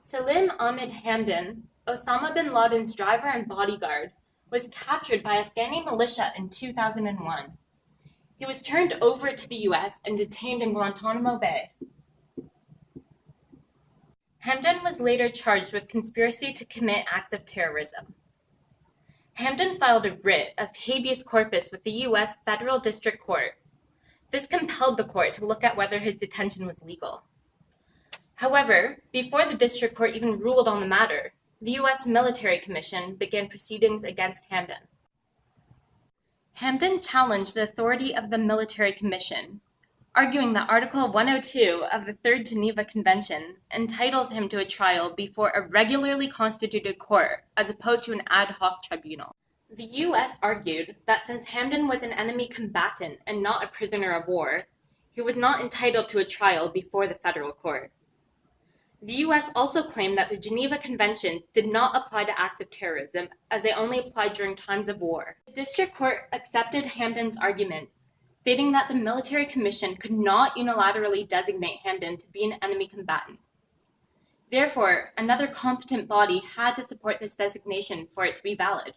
Salim Ahmed Hamdan, Osama bin Laden's driver and bodyguard, was captured by Afghani militia in 2001. He was turned over to the US and detained in Guantanamo Bay. Hamdan was later charged with conspiracy to commit acts of terrorism. Hamdan filed a writ of habeas corpus with the US Federal District Court. This compelled the court to look at whether his detention was legal. However, before the district court even ruled on the matter, the U.S. Military Commission began proceedings against Hamdan. Hamdan challenged the authority of the Military Commission, arguing that Article 102 of the Third Geneva Convention entitled him to a trial before a regularly constituted court as opposed to an ad hoc tribunal. The U.S. argued that since Hamdan was an enemy combatant and not a prisoner of war, he was not entitled to a trial before the federal court. The U.S. also claimed that the Geneva Conventions did not apply to acts of terrorism, as they only applied during times of war. The district court accepted Hamdan's argument, stating that the Military Commission could not unilaterally designate Hamdan to be an enemy combatant. Therefore, another competent body had to support this designation for it to be valid.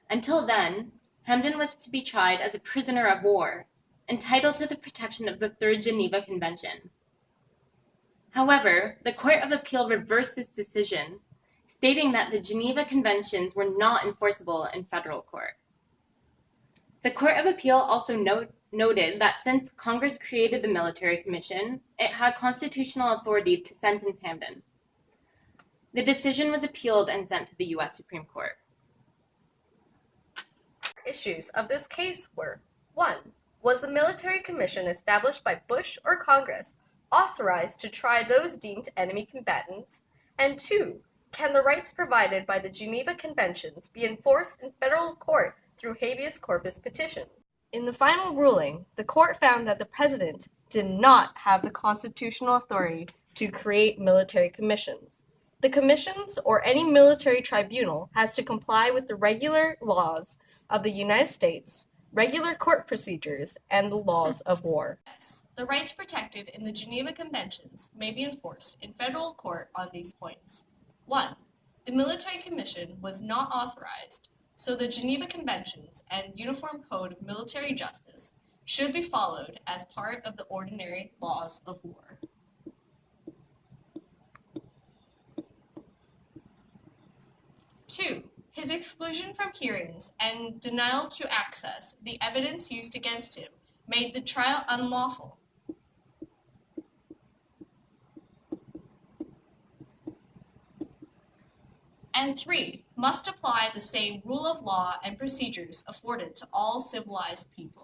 Until then, Hamdan was to be tried as a prisoner of war, entitled to the protection of the Third Geneva Convention. However, the Court of Appeal reversed this decision, stating that the Geneva Conventions were not enforceable in federal court. The Court of Appeal also noted that since Congress created the Military Commission, it had constitutional authority to sentence Hamdan. The decision was appealed and sent to the U.S. Supreme Court. Issues of this case were: 1. Was the Military Commission established by Bush or Congress authorized to try those deemed enemy combatants? And 2. Can the rights provided by the Geneva Conventions be enforced in federal court through habeas corpus petition? In the final ruling, the court found that the president did not have the constitutional authority to create military commissions. The commissions or any military tribunal has to comply with the regular laws of the United States, regular court procedures, and the laws of war. Yes, the rights protected in the Geneva Conventions may be enforced in federal court on these points. 1. The Military Commission was not authorized, so the Geneva Conventions and Uniform Code of Military Justice should be followed as part of the ordinary laws of war. 2. His exclusion from hearings and denial to access the evidence used against him made the trial unlawful. And 3. Must apply the same rule of law and procedures afforded to all civilized people.